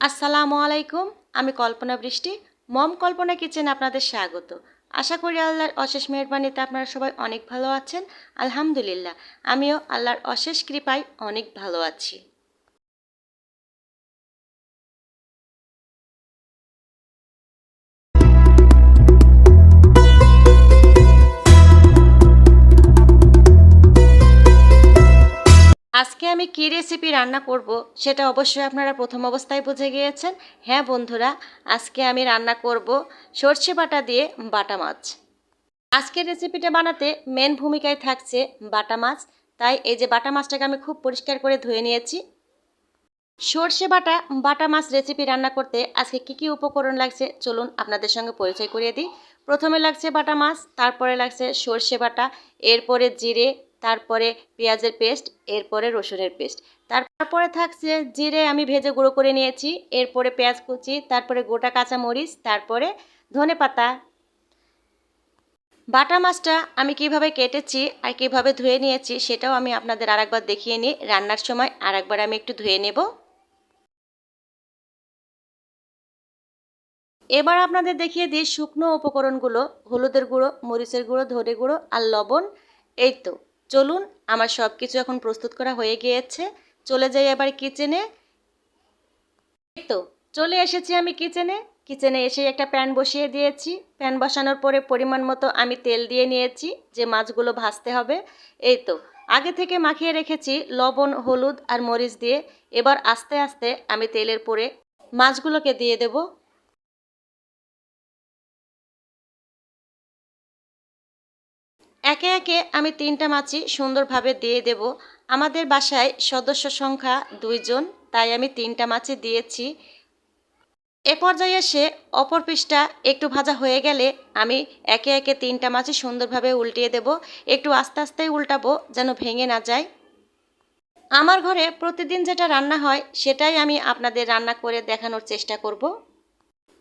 আসসালামু আলাইকুম। আমি কল্পনা বৃষ্টি। মম কল্পনা কিচেনে আপনাদের স্বাগত। আশা করি আল্লাহর অশেষ মেহেরবানিতে আপনারা সবাই অনেক ভালো আছেন। আলহামদুলিল্লাহ, আমিও আল্লাহর অশেষ কৃপায় অনেক ভালো আছি। আজকে আমি কী রেসিপি রান্না করব সেটা অবশ্যই আপনারা প্রথম অবস্থায় বুঝে গিয়েছেন। হ্যাঁ বন্ধুরা, আজকে আমি রান্না করব সর্ষে বাটা দিয়ে বাটা মাছ। আজকের রেসিপিটা বানাতে মেন ভূমিকায় থাকছে বাটা মাছ। তাই এই যে বাটা মাছটাকে আমি খুব পরিষ্কার করে ধুয়ে নিয়েছি। সর্ষে বাটা বাটা মাছ রেসিপি রান্না করতে আজকে কি কি উপকরণ লাগছে চলুন আপনাদের সঙ্গে পরিচয় করিয়ে দিই। প্রথমে লাগছে বাটা মাছ, তারপরে লাগছে সর্ষে বাটা, এরপরে জিরে, তারপরে পেঁয়াজের পেস্ট, এরপরে রসুনের পেস্ট, তারপরে থাকছে জিরে আমি ভেজে গুঁড়ো করে নিয়েছি, এরপরে পেঁয়াজ কুচি, তারপরে গোটা কাঁচা মরিচ, তারপরে ধনেপাতা। বাটা মাছটা আমি কিভাবে কেটেছি আর কিভাবে ধুয়ে নিয়েছি সেটাও আমি আপনাদের আরেকবার দেখিয়ে নিই। রান্নার সময় আরেকবার আমি একটু ধুয়ে নেব। এবার আপনাদের দেখিয়ে দিই শুকনো উপকরণগুলো: হলুদের গুঁড়ো, মরিচের গুঁড়ো, ধনে গুঁড়ো আর লবণ। এই তো, চলুন, আমার সব কিছু এখন প্রস্তুত করা হয়ে গিয়েছে। চলে যাই এবার কিচেনে। এই তো চলে এসেছি আমি কিচেনে। কিচেনে এসে একটা প্যান বসিয়ে দিয়েছি। প্যান বসানোর পরে পরিমাণ মতো আমি তেল দিয়ে নিয়েছি যে মাছগুলো ভাজতে হবে। এই তো আগে থেকে মাখিয়ে রেখেছি লবণ, হলুদ আর মরিচ দিয়ে। এবার আস্তে আস্তে আমি তেলের পরে মাছগুলোকে দিয়ে দেব। একে একে আমি তিনটা মাছই সুন্দরভাবে দিয়ে দেব। আমাদের বাসায় সদস্য সংখ্যা 2 জন, তাই আমি তিনটা মাছই দিয়েছি। এ পর্যায়ে এসে অপর পিঠটা একটু ভাজা হয়ে গেলে আমি একে একে তিনটা মাছই সুন্দরভাবে উল্টিয়ে দেব। একটু আস্তে আস্তে উল্টাবো যেন ভেঙে না যায়। আমার ঘরে প্রতিদিন যেটা রান্না হয় সেটাই আমি আপনাদের রান্না করে দেখানোর চেষ্টা করব।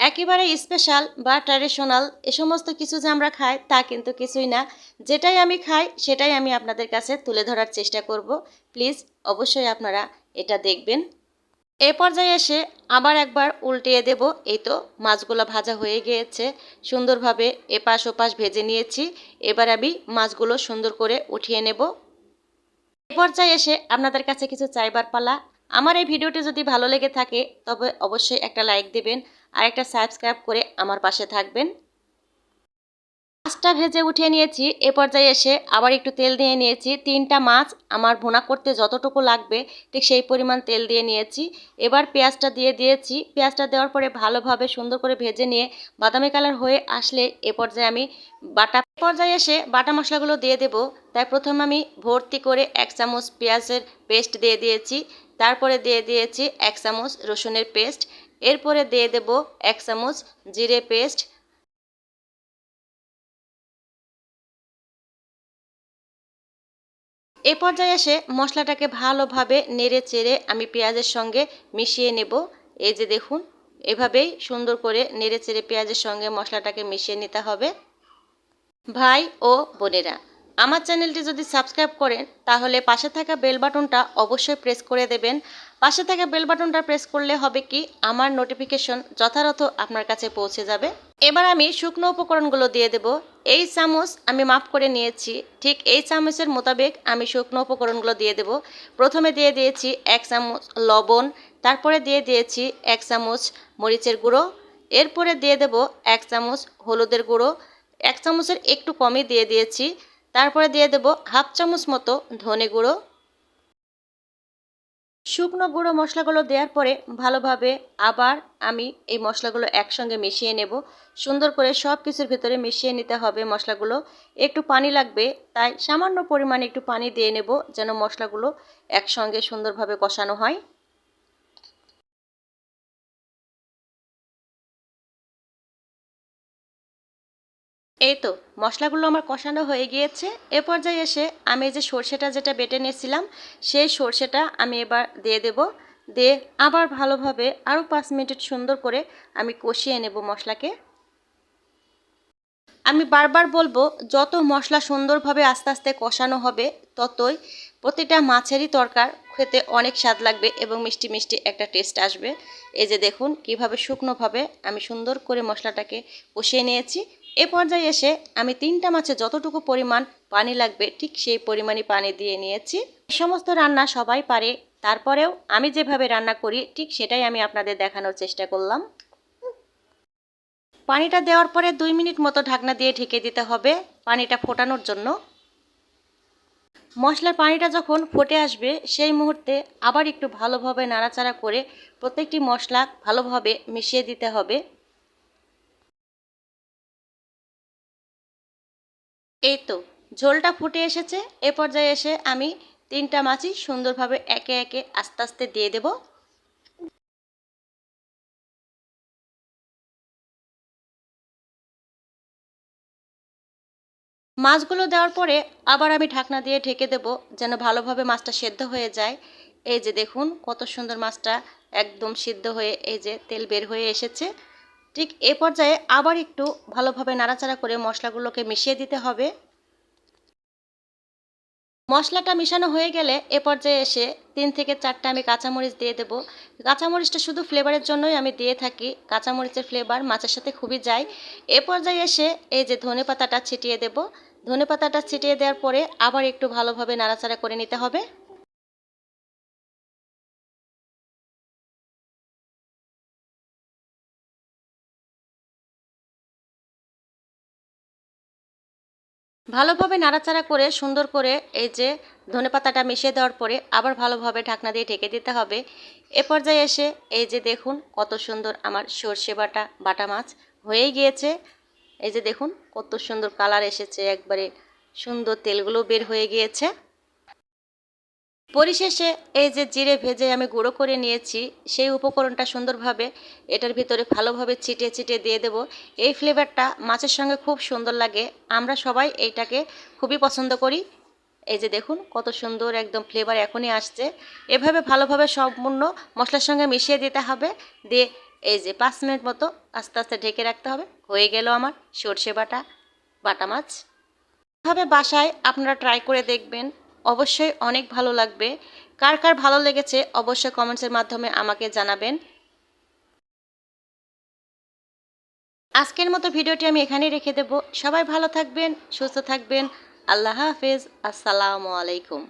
একেবারে স্পেশাল বা ট্র্যাডিশনাল এ সমস্ত কিছু যে আমরা খাই তা কিন্তু কিছুই না। যেটাই আমি খাই সেটাই আমি আপনাদের কাছে তুলে ধরার চেষ্টা করব। প্লিজ অবশ্যই আপনারা এটা দেখবেন। এ পর্যায়ে এসে আবার একবার উল্টিয়ে দেব। এই তো মাছগুলো ভাজা হয়ে গিয়েছে, সুন্দরভাবে এপাশ ওপাশ ভেজে নিয়েছি। এবার আমি মাছগুলো সুন্দর করে উঠিয়ে নেব। এ পর্যায়ে এসে আপনাদের কাছে কিছু চাইবার পালা। আমার এই ভিডিওটি যদি ভালো লেগে থাকে তবে অবশ্যই একটা লাইক দেবেন আর একটা সাবস্ক্রাইব করে আমার পাশে থাকবেন। মাছটা ভেজে উঠিয়ে নিয়েছি। এ পর্যায়ে এসে আবার একটু তেল দিয়ে নিয়েছি। তিনটা মাছ আমার ভুনা করতে যতটুকু লাগবে ঠিক সেই পরিমাণ তেল দিয়ে নিয়েছি। এবার পেঁয়াজটা দিয়ে দিয়েছি। পেঁয়াজটা দেওয়ার পরে ভালোভাবে সুন্দর করে ভেজে নিয়ে বাদামি কালার হয়ে আসলে এ পর্যায়ে আমি পর্যায়ে এসে বাটা মশলাগুলো দিয়ে দেব। তাই প্রথম আমি ভর্তি করে 1 চামচ পেঁয়াজের পেস্ট দিয়ে দিয়েছি, তারপরে দিয়ে দিয়েছি 1 চামচ রসুনের পেস্ট, এরপরে দিয়ে দেব 1 চামচ জিরে পেস্ট। এ পর্যায়ে এসে মশলাটাকে ভালোভাবে নেড়ে চেড়ে আমি পেঁয়াজের সঙ্গে মিশিয়ে নেব। এই যে দেখুন, এভাবেই সুন্দর করে নেড়ে চেড়ে পেঁয়াজের সঙ্গে মশলাটাকে মিশিয়ে নিতে হবে। ভাই ও বোনেরা, আমার চ্যানেলটি যদি সাবস্ক্রাইব করেন তাহলে পাশে থাকা বেল বাটনটা অবশ্যই প্রেস করে দেবেন। পাশে থাকা বেল বাটনটা প্রেস করলে হবে কি, আমার নোটিফিকেশন যথাযথ আপনার কাছে পৌঁছে যাবে। এবার আমি শুকনো উপকরণগুলো দিয়ে দেব। এই চামচ আমি মাপ করে নিয়েছি, ঠিক এই চামচের মোতাবেক আমি শুকনো উপকরণগুলো দিয়ে দেব। প্রথমে দিয়ে দিয়েছি 1 চামচ লবণ, তারপরে দিয়ে দিয়েছি 1 চামচ মরিচের গুঁড়ো, এরপরে দিয়ে দেব 1 চামচ হলুদের গুঁড়ো, 1 চামচের একটু কমই দিয়ে দিয়েছি, তারপরে দিয়ে দেব হাফ চামচ মতো ধনে গুঁড়ো। শুকনো গুঁড়ো মশলাগুলো দেওয়ার পরে ভালোভাবে আবার আমি এই মশলাগুলো একসঙ্গে মিশিয়ে নেব। সুন্দর করে সব কিছুর ভিতরে মিশিয়ে নিতে হবে মশলাগুলো। একটু পানি লাগবে, তাই সামান্য পরিমাণে একটু পানি দিয়ে নেব যেন মশলাগুলো একসঙ্গে সুন্দরভাবে কষানো হয়। এই তো মশলাগুলো আমার কষানো হয়ে গিয়েছে। এ পর্যায়ে এসে আমি যে সর্ষেটা যেটা বেটে নিয়েছিলাম সেই সর্ষেটা আমি এবার দিয়ে দেব। দিয়ে আবার ভালোভাবে আরও 5 মিনিট সুন্দর করে আমি কষিয়ে নেব মশলাকে। আমি বারবার বলবো, যত মশলা সুন্দরভাবে আস্তে আস্তে কষানো হবে ততই প্রতিটা মাছেরই তরকার খেতে অনেক স্বাদ লাগবে এবং মিষ্টি মিষ্টি একটা টেস্ট আসবে। এই যে দেখুন কিভাবে শুকনোভাবে আমি সুন্দর করে মশলাটাকে কষিয়ে নিয়েছি। এ পর্যায়ে এসে আমি 3টা মাছে যতটুকু পরিমাণ পানি লাগবে ঠিক সেই পরিমাণই পানি দিয়ে নিয়েছি। এই সমস্ত রান্না সবাই পারে, তারপরেও আমি যেভাবে রান্না করি ঠিক সেটাই আমি আপনাদের দেখানোর চেষ্টা করলাম। পানিটা দেওয়ার পরে 2 মিনিট মতো ঢাকনা দিয়ে ঢেকে দিতে হবে পানিটা ফোটানোর জন্য। মশলার পানিটা যখন ফুটে আসবে সেই মুহূর্তে আবার একটু ভালোভাবে নাড়াচাড়া করে প্রত্যেকটি মশলা ভালোভাবে মিশিয়ে দিতে হবে। এই তো ঝোলটা ফুটে এসেছে। এ পর্যায়ে এসে আমি 3টা মাছই সুন্দরভাবে একে একে আস্তে আস্তে দিয়ে দেব। মাছগুলো দেওয়ার পরে আবার আমি ঢাকনা দিয়ে ঢেকে দেব যেন ভালোভাবে মাছটা সেদ্ধ হয়ে যায়। এই যে দেখুন কত সুন্দর মাছটা একদম সিদ্ধ হয়ে এই যে তেল বের হয়ে এসেছে। ঠিক এ পর্যায়ে আবার একটু ভালোভাবে নাড়াচাড়া করে মশলাগুলোকে মিশিয়ে দিতে হবে। মশলাটা মিশানো হয়ে গেলে এ পর্যায়ে এসে 3 থেকে 4টা আমি কাঁচামরিচ দিয়ে দেব। কাঁচামরিচটা শুধু ফ্লেভারের জন্যই আমি দিয়ে থাকি, কাঁচামরিচের ফ্লেভার মাছের সাথে খুবই যায়। এ পর্যায়ে এসে এই যে ধনেপাতাটা ছিটিয়ে দেব। ধনেপাতাটা ছিটিয়ে দেওয়ার পরে আবার একটু ভালোভাবে নাড়াচাড়া করে নিতে হবে। ভালোভাবে নাড়াচাড়া করে সুন্দর করে এই যে ধনেপাতাটা মিশিয়ে দেওয়ার পরে আবার ভালোভাবে ঢাকনা দিয়ে ঢেকে দিতে হবে। এ পর্যায়ে এসে এই যে দেখুন কত সুন্দর আমার সর্ষে বাটা বাটা মাছ হয়েই গিয়েছে। এই যে দেখুন কত সুন্দর কালার এসেছে, একবারে সুন্দর তেলগুলো বের হয়ে গিয়েছে। পরিশেষে এই যে জিরে ভেজে আমি গুঁড়ো করে নিয়েছি সেই উপকরণটা সুন্দরভাবে এটার ভিতরে ভালোভাবে ছিটিয়ে ছিটিয়ে দিয়ে দেব। এই ফ্লেভারটা মাছের সঙ্গে খুব সুন্দর লাগে, আমরা সবাই এইটাকে খুবই পছন্দ করি। এই যে দেখুন কত সুন্দর একদম ফ্লেভার এখনই আসছে। এভাবে ভালোভাবে সম্পূর্ণ মশলার সঙ্গে মিশিয়ে দিতে হবে। দিয়ে এই যে 5 মিনিট মতো আস্তে আস্তে ঢেকে রাখতে হবে। হয়ে গেল আমার সর্ষে বাটা বাটা মাছ। এভাবে বাসায় আপনারা ট্রাই করে দেখবেন, অবশ্যই অনেক ভালো লাগবে। কার কার ভালো লেগেছে অবশ্যই কমেন্টসের মাধ্যমে আমাকে জানাবেন। আজকের মতো ভিডিওটি আমি এখানেই রেখে দেব। সবাই ভালো থাকবেন, সুস্থ থাকবেন। আল্লাহ হাফেজ। আসসালামু আলাইকুম।